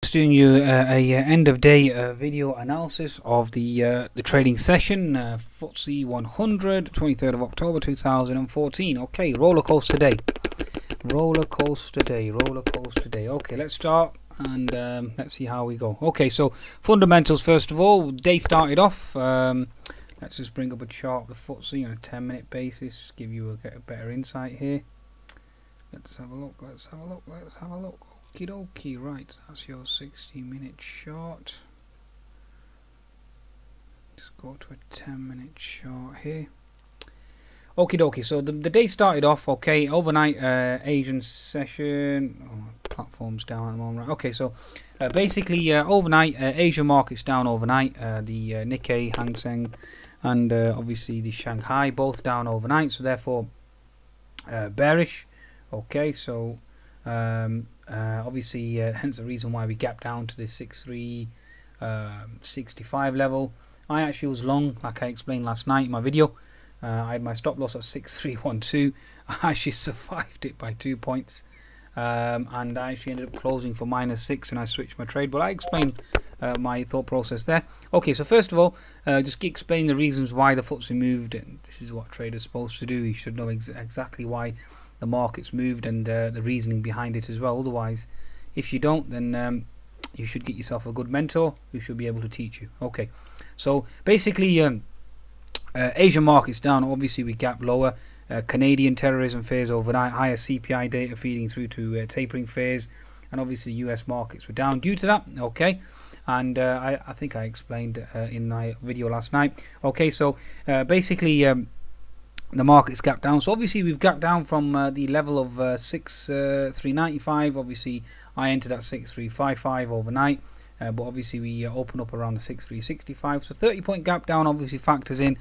folks, doing you a end of day video analysis of the trading session, FTSE 100, 23rd of October 2014. Okay, roller coaster day. Okay, let's start and let's see how we go. Okay, so fundamentals first of all. Day started off. Let's just bring up a chart of the FTSE on a 10-minute basis, give you a better insight here. Let's have a look. Okie dokie, right, that's your 60-minute chart. Let's go to a 10-minute chart here. Okie dokie, so the day started off okay. Overnight Asian session. Platform's down at the moment. Right. Okay, so basically overnight Asian markets down overnight. The Nikkei, Hang Seng, and obviously the Shanghai both down overnight. So therefore bearish. Okay, so obviously hence the reason why we gapped down to this 6365 level. I actually was long, like I explained last night in my video. I had my stop loss at 6312. I actually survived it by 2 points, and I actually ended up closing for -6 when I switched my trade, but I explained my thought process there. Okay, so first of all, just explain the reasons why the FTSE moved, and this is what traders supposed to do. You should know exactly why the market's moved and the reasoning behind it as well. Otherwise, if you don't, then you should get yourself a good mentor who should be able to teach you. Okay, so basically Asian markets down. Obviously we gap lower. Canadian terrorism fears overnight, higher CPI data feeding through to tapering fears, and obviously US markets were down due to that. Okay, and I think I explained in my video last night. Okay, so basically the market's gapped down. So obviously we've gapped down from the level of 6395. Obviously I entered at 6355 overnight, but obviously we open up around the 6365. So 30-point gap down obviously factors in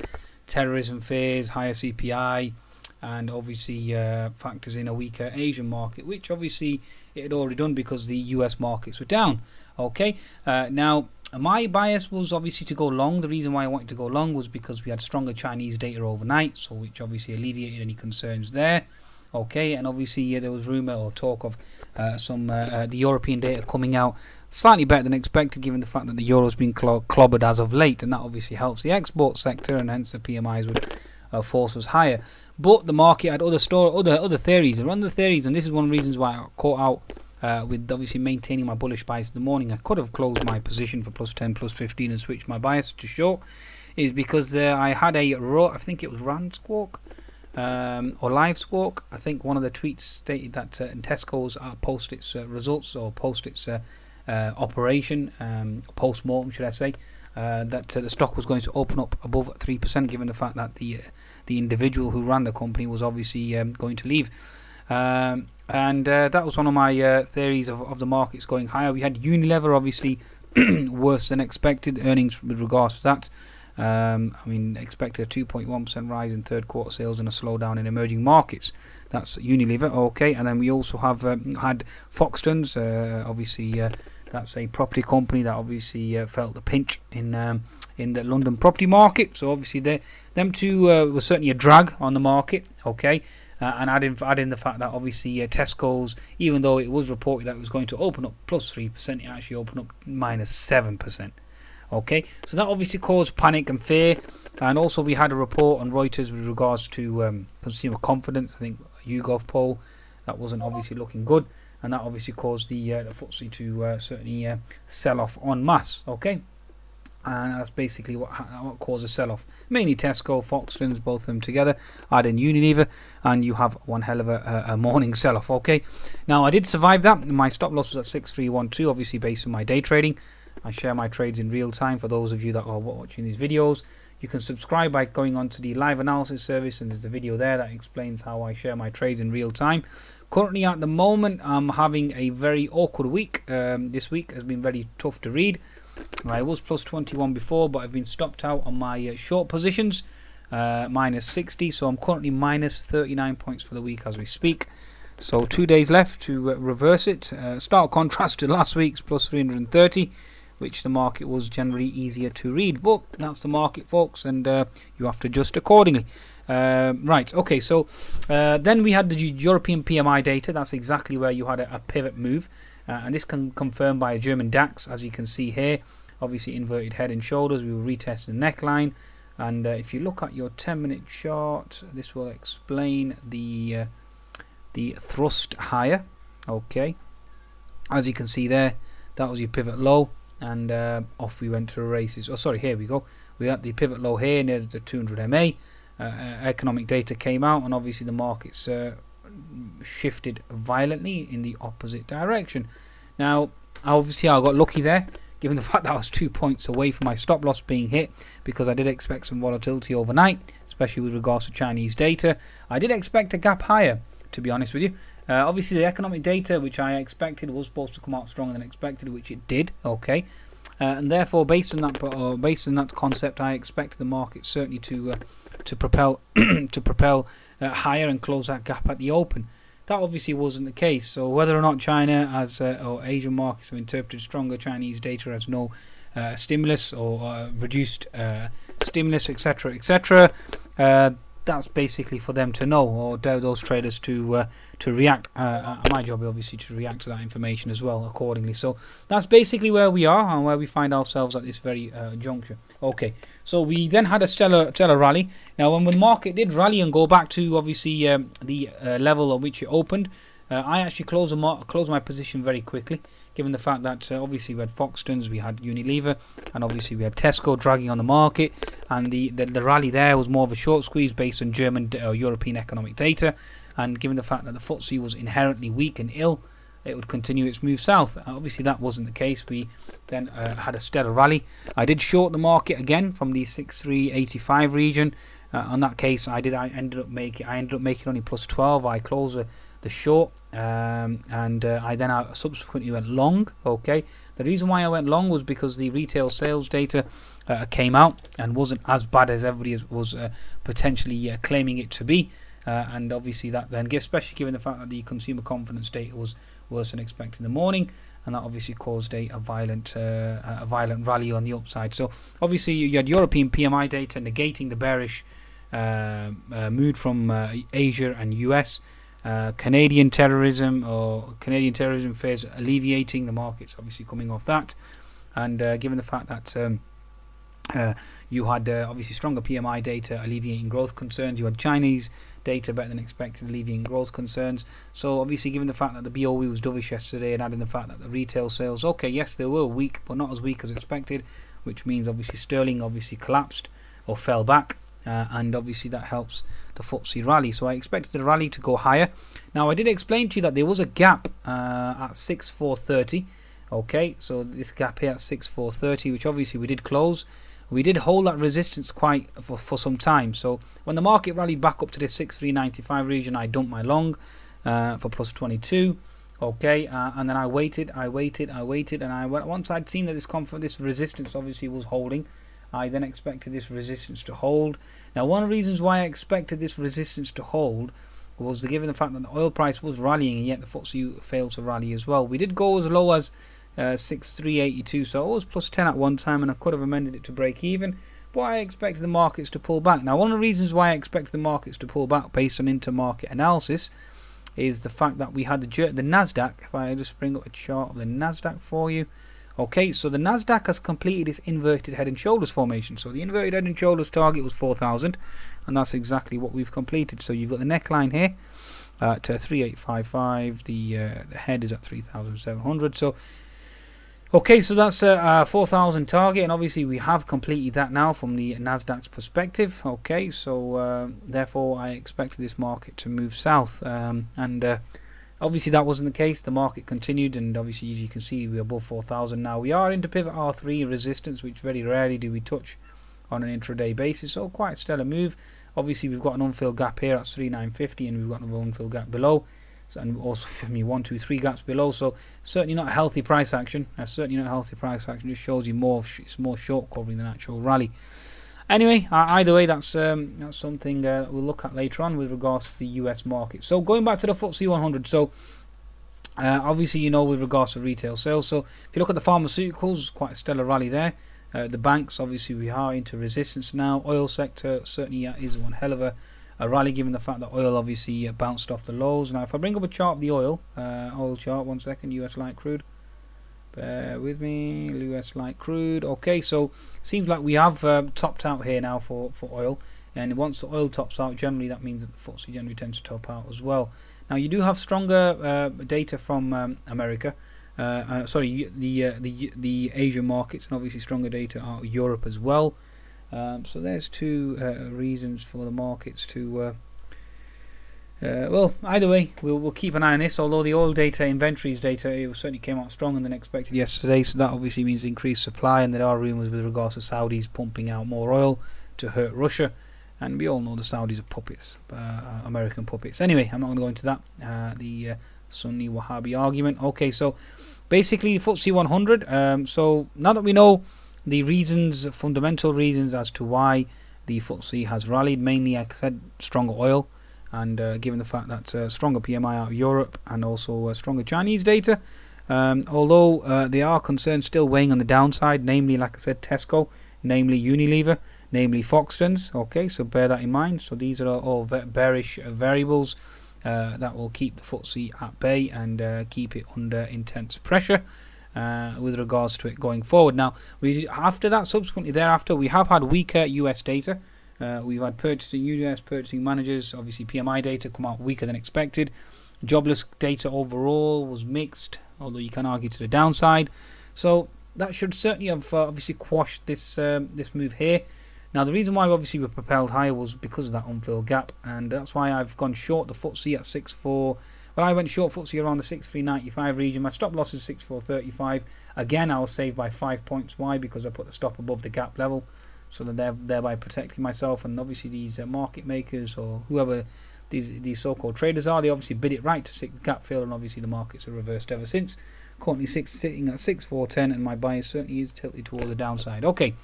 terrorism fears, higher CPI, and obviously factors in a weaker Asian market, which obviously it had already done because the US markets were down. Okay, now my bias was obviously to go long. The reason why I wanted to go long was because we had stronger Chinese data overnight, so which obviously alleviated any concerns there. Okay, and obviously there was rumor or talk of some the European data coming out slightly better than expected, given the fact that the euro's been clobbered as of late, and that obviously helps the export sector, and hence the PMIs would force us higher. But the market had other theories. There were other theories, and this is one of the reasons why I caught out with obviously maintaining my bullish bias in the morning. I could have closed my position for +10, +15 and switched my bias to short, is because I had I think it was Rand Squawk or Live Squawk. I think one of the tweets stated that Tesco's post its results, or post its operation, post-mortem should I say, that the stock was going to open up above 3%, given the fact that the individual who ran the company was obviously going to leave. And that was one of my theories of the markets going higher. We had Unilever obviously worse than expected earnings with regards to that. I mean, expected a 2.1% rise in third quarter sales and a slowdown in emerging markets. That's Unilever. Okay, and then we also have had Foxtons. Obviously, that's a property company that obviously felt the pinch in the London property market. So obviously, them two were certainly a drag on the market. Okay. And add in the fact that obviously Tesco's, even though it was reported that it was going to open up +3%, it actually opened up -7%. Okay, so that obviously caused panic and fear. And also we had a report on Reuters with regards to consumer confidence. I think a YouGov poll that wasn't obviously looking good, and that obviously caused the FTSE to certainly sell off en masse. Okay. And that's basically what caused a sell-off. Mainly Tesco, Foxtons, both of them together. Add in Unilever, and you have one hell of a morning sell-off. Okay, now I did survive that. My stop loss was at 6312, obviously based on my day trading. I share my trades in real time. For those of you that are watching these videos, you can subscribe by going on to the live analysis service, and there's a video there that explains how I share my trades in real time. Currently, at the moment, I'm having a very awkward week. This week has been very tough to read. I was +21 before, but I've been stopped out on my short positions, -60, so I'm currently -39 points for the week as we speak. So 2 days left to reverse it. Stark contrast to last week's +330, which the market was generally easier to read, but that's the market, folks, and you have to adjust accordingly. Right, okay, so then we had the European PMI data. That's exactly where you had a pivot move. and this can confirmed by a German DAX, as you can see here. Obviously inverted head and shoulders. We will retest the neckline, and if you look at your 10-minute chart, this will explain the thrust higher. Okay, as you can see there, that was your pivot low, and off we went to the races. Oh, sorry, here we go. We had the pivot low here near the 200 MA. Economic data came out, and obviously the markets shifted violently in the opposite direction. Now, obviously I got lucky there, given the fact that I was 2 points away from my stop loss being hit, because I did expect some volatility overnight, especially with regards to Chinese data. I did expect a gap higher, to be honest with you. Obviously the economic data, which I expected, was supposed to come out stronger than expected, which it did. Okay, and therefore based on that concept, I expected the market certainly to propel higher and close that gap at the open. That obviously wasn't the case. So whether or not China or Asian markets have interpreted stronger Chinese data as no stimulus or reduced stimulus, etc., etc., that's basically for them to know, or those traders to react. My job is obviously to react to that information as well accordingly. So that's basically where we are and where we find ourselves at this very juncture. Okay, so we then had a stellar rally. Now when the market did rally and go back to obviously the level at which it opened, I actually closed my position very quickly, given the fact that obviously we had Foxtons, we had Unilever, and obviously we had Tesco dragging on the market, and the rally there was more of a short squeeze based on German or European economic data, and given the fact that the FTSE was inherently weak and ill, it would continue its move south. Obviously that wasn't the case. We then had a stellar rally. I did short the market again from the 6385 region. On that case, I ended up making only plus 12. I closed the short, and I then subsequently went long. Okay, the reason why I went long was because the retail sales data came out and wasn't as bad as everybody was potentially claiming it to be, and obviously that then, especially given the fact that the consumer confidence data was worse than expected in the morning, and that obviously caused a violent rally on the upside. So obviously you had European PMI data negating the bearish mood from Asia and US. Canadian terrorism fears alleviating, the markets obviously coming off that, and given the fact that you had obviously stronger PMI data alleviating growth concerns, you had Chinese data better than expected alleviating growth concerns. So obviously given the fact that the BOE was dovish yesterday, and adding the fact that the retail sales, okay, yes, they were weak but not as weak as expected, which means obviously sterling obviously collapsed or fell back, and obviously that helps the FTSE rally. So I expected the rally to go higher. Now I did explain to you that there was a gap at 6430. Okay, so this gap here at 6430, which obviously we did close. We did hold that resistance quite for some time. So when the market rallied back up to the 6395 region, I dumped my long for plus 22. Okay, and then I waited, and once I'd seen that this resistance obviously was holding, I then expected this resistance to hold. Now one of the reasons why I expected this resistance to hold was given the fact that the oil price was rallying, and yet the FTSE failed to rally as well. We did go as low as 6382, so it was plus 10 at one time, and I could have amended it to break even, but I expected the markets to pull back. Now one of the reasons why I expected the markets to pull back based on intermarket analysis is the fact that we had the Nasdaq. If I just bring up a chart of the Nasdaq for you. Okay, so the Nasdaq has completed its inverted head and shoulders formation. So the inverted head and shoulders target was 4,000, and that's exactly what we've completed. So you've got the neckline here at 3855. The head is at 3,700. So okay, so that's a 4,000 target, and obviously we have completed that now from the Nasdaq's perspective. Okay, so therefore I expected this market to move south, and obviously that wasn't the case. The market continued, and obviously as you can see we're above 4,000 now. We are into pivot R3 resistance, which very rarely do we touch on an intraday basis, so quite a stellar move. Obviously we've got an unfilled gap here at 3950, and we've got another unfilled gap below, so, and also 1, 2, 3 gaps below. So certainly not a healthy price action. Just shows you it's more short covering than actual rally. Anyway, either way, that's something we'll look at later on with regards to the US market. So going back to the FTSE 100, so obviously you know with regards to retail sales, so if you look at the pharmaceuticals, quite a stellar rally there. The banks, obviously we are into resistance now. Oil sector certainly is one hell of a rally, given the fact that oil obviously bounced off the lows. Now if I bring up a chart of the oil chart, 1 second, US light crude, bear with me, US light crude. Okay, so seems like we have topped out here now for oil, and once the oil tops out, generally that means that the FTSE generally tends to top out as well. Now you do have stronger data from America, sorry, the Asian markets, and obviously stronger data out of Europe as well. So there's two reasons for the markets to well, either way, we'll keep an eye on this. Although the oil data, inventories data, it certainly came out stronger than expected yesterday, so that obviously means increased supply, and there are rumours with regards to Saudis pumping out more oil to hurt Russia, and we all know the Saudis are puppets, American puppets. Anyway, I'm not going to go into that, the Sunni Wahhabi argument. Okay, so basically FTSE 100, so now that we know the reasons, fundamental reasons as to why the FTSE has rallied, mainly, like I said, stronger oil, and given the fact that stronger PMI out of Europe, and also stronger Chinese data, although there are concerns still weighing on the downside, namely, like I said, Tesco, namely Unilever, namely Foxtons. Okay, so bear that in mind. So these are all bearish variables that will keep the FTSE at bay and keep it under intense pressure with regards to it going forward. Now, subsequently thereafter, we have had weaker US data. We've had US purchasing managers, obviously PMI data, come out weaker than expected. Jobless data overall was mixed, although you can argue to the downside. So that should certainly have obviously quashed this this move here. Now the reason why obviously we propelled higher was because of that unfilled gap, and that's why I've gone short the FTSE at 6.4. Well, I went short FTSE around the 6.395 region. My stop loss is 6.435. Again, I was saved by 5 points. Why? Because I put the stop above the gap level, so that thereby protecting myself. And obviously these market makers, or whoever these so-called traders are, they obviously bid it right to seek the gap fill, and obviously the markets have reversed ever since. Currently sitting at 6.410, and my bias certainly is tilted towards the downside. Okay,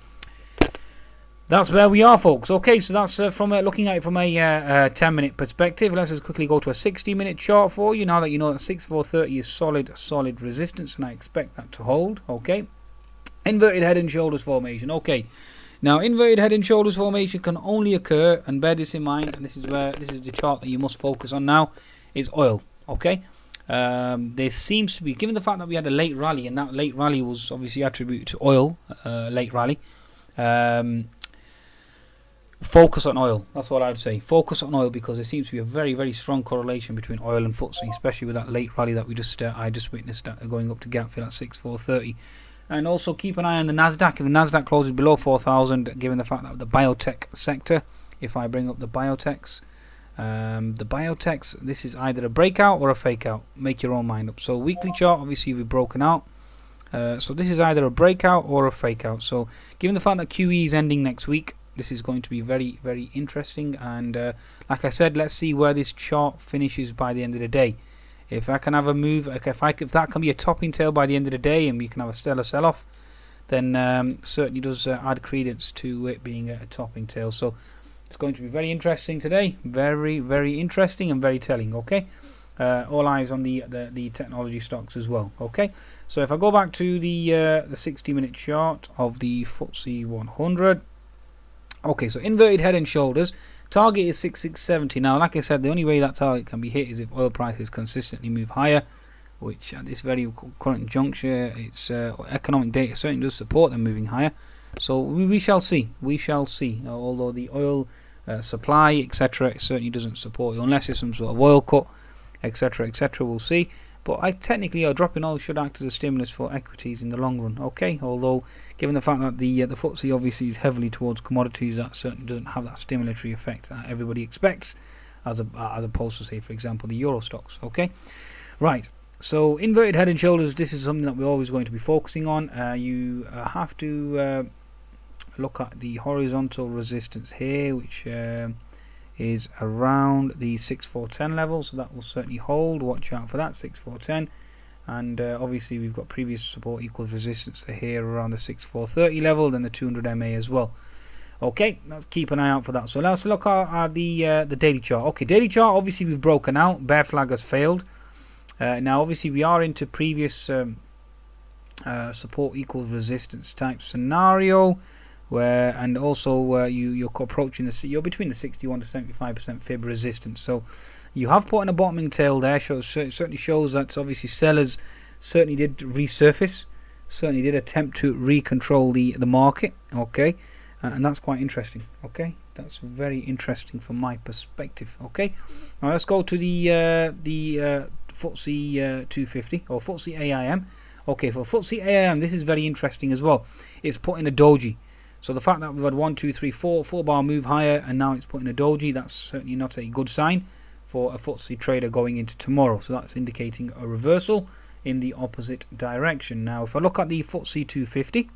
that's where we are, folks. Okay, so that's from looking at it from a 10-minute perspective. Let's just quickly go to a 60-minute chart for you. Now that you know that 6.430 is solid resistance, and I expect that to hold. Okay, inverted head and shoulders formation. Okay, now inverted head and shoulders formation can only occur, and bear this in mind, and this is the chart that you must focus on now, is oil. Okay, there seems to be, given the fact that we had a late rally, and that late rally was obviously attributed to oil, late rally. Focus on oil. That's what I would say. Focus on oil, because there seems to be a very, very strong correlation between oil and FTSE, especially with that late rally that I just witnessed going up to gap fill at 6.430. And also keep an eye on the Nasdaq. If the Nasdaq closes below 4,000, given the fact that the biotech sector, if I bring up the biotechs, this is either a breakout or a fake out. Make your own mind up. So weekly chart, obviously we've broken out. So this is either a breakout or a fake out. So given the fact that QE is ending next week, this is going to be very, very interesting. And like I said, let's see where this chart finishes by the end of the day. If I can have a move, if that can be a topping tail by the end of the day, and we can have a stellar sell-off, then certainly does add credence to it being a topping tail. So it's going to be very interesting today. Very, very interesting and very telling. Okay, all eyes on the technology stocks as well. Okay, so if I go back to the 60-minute chart of the FTSE 100. Okay, so inverted head and shoulders. Target is 6670. Now, like I said, the only way that target can be hit is if oil prices consistently move higher, which at this very current juncture, its economic data certainly does support them moving higher. So we shall see. We shall see. Although the oil supply, etc., it certainly doesn't support it, unless it's some sort of oil cut, etc., etc. We'll see. But technically, a drop in oil should act as a stimulus for equities in the long run. Okay, although given the fact that the FTSE obviously is heavily towards commodities, that certainly doesn't have that stimulatory effect that everybody expects, as opposed to, say, for example, the Euro stocks. Okay, right. So inverted head and shoulders. This is something that we're always going to be focusing on. You have to look at the horizontal resistance here, which is around the 6410 level, so that will certainly hold. Watch out for that 6410, and obviously we've got previous support equals resistance here around the 6430 level, then the 200 MA as well. Okay, let's keep an eye out for that. So let's look at the daily chart. Okay, daily chart, obviously we've broken out. Bear flag has failed. Now obviously we are into previous support equals resistance type scenario, and also you're approaching you're between the 61 to 75% fib resistance. So you have put in a bottoming tail there. Certainly shows that obviously sellers certainly did resurface, certainly did attempt to recontrol the market. Okay, and that's quite interesting. Okay, that's very interesting from my perspective. Okay, now let's go to the FTSE 250 or FTSE AIM. Okay, for FTSE AIM, this is very interesting as well. It's put in a doji. So the fact that we've had 1, 2, 3, 4 bar move higher, and now it's put in a doji, that's certainly not a good sign for a FTSE trader going into tomorrow. So that's indicating a reversal in the opposite direction. Now, if I look at the FTSE 250,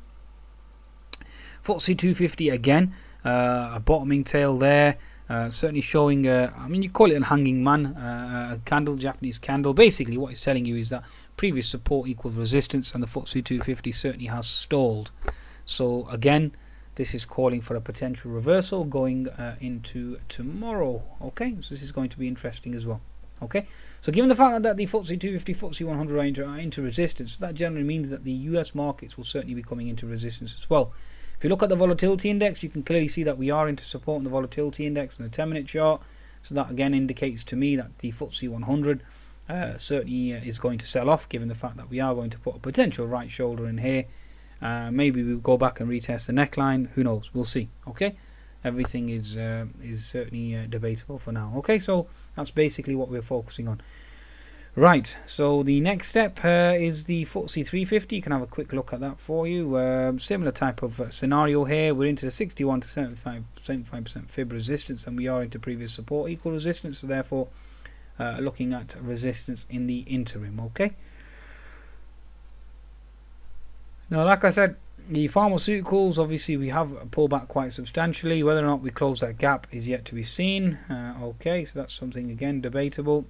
FTSE 250 again, a bottoming tail there, certainly showing, I mean, you call it a hanging man, a candle, Japanese candle. Basically, what it's telling you is that previous support equals resistance, and the FTSE 250 certainly has stalled. So again, this is calling for a potential reversal going into tomorrow. Okay, so this is going to be interesting as well. Okay, so given the fact that the FTSE 250, FTSE 100 are into resistance, that generally means that the US markets will certainly be coming into resistance as well. If you look at the volatility index, you can clearly see that we are into support in the volatility index and the 10-minute chart. So that again indicates to me that the FTSE 100 certainly is going to sell off, given the fact that we are going to put a potential right shoulder in here. Maybe we'll go back and retest the neckline. Who knows? We'll see. Okay, everything is certainly debatable for now. Okay, so that's basically what we're focusing on. Right, so the next step is the FTSE 350. You can have a quick look at that for you. Similar type of scenario here. We're into the 61 to 75% fib resistance, and we are into previous support equal resistance. So therefore, looking at resistance in the interim. Okay. Now, like I said, the pharmaceuticals, obviously we have pulled back quite substantially. Whether or not we close that gap is yet to be seen. Okay, so that's something again debatable.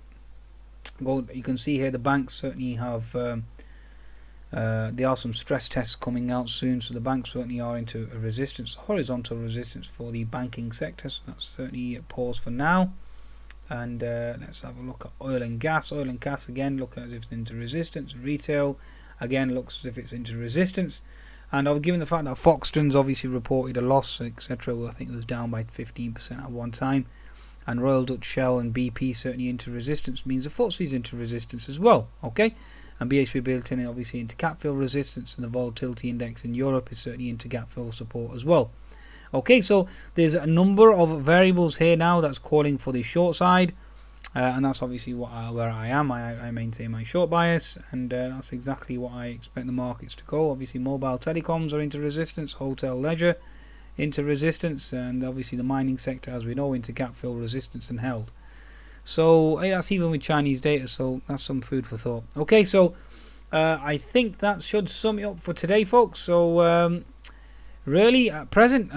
Well, you can see here the banks certainly have there are some stress tests coming out soon, so the banks certainly are into a resistance, horizontal resistance for the banking sector. So that's certainly a pause for now. And let's have a look at oil and gas. Oil and gas again look as if it's into resistance. Retail again looks as if it's into resistance. And given the fact that Foxtons obviously reported a loss, etc., well, I think it was down by 15% at one time, and Royal Dutch Shell and BP certainly into resistance, means the FTSE is into resistance as well. Okay, and BHP Billiton obviously into gap fill resistance, and the volatility index in Europe is certainly into gap fill support as well. Okay, so there's a number of variables here now that's calling for the short side. And that's obviously where I am. I maintain my short bias, and that's exactly what I expect the markets to go. Obviously, mobile telecoms are into resistance, hotel leisure into resistance, and obviously the mining sector, as we know, into gap fill resistance and held. So that's even with Chinese data, so that's some food for thought. Okay, so I think that should sum it up for today, folks. So really, at present,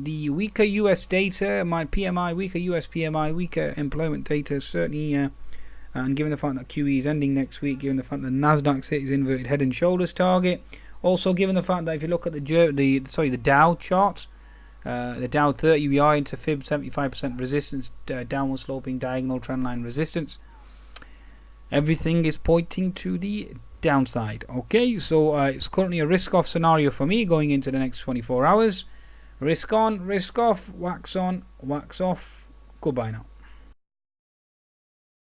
the weaker US data, my PMI, weaker US PMI, weaker employment data, certainly, and given the fact that QE is ending next week, given the fact that Nasdaq's hit his inverted head and shoulders target, also given the fact that if you look at the Dow chart, the Dow 30, we are into fib 75% resistance, downward sloping diagonal trendline resistance. Everything is pointing to the downside. Okay, so it's currently a risk off scenario for me going into the next 24 hours. Risk on, risk off, wax on, wax off. Goodbye now.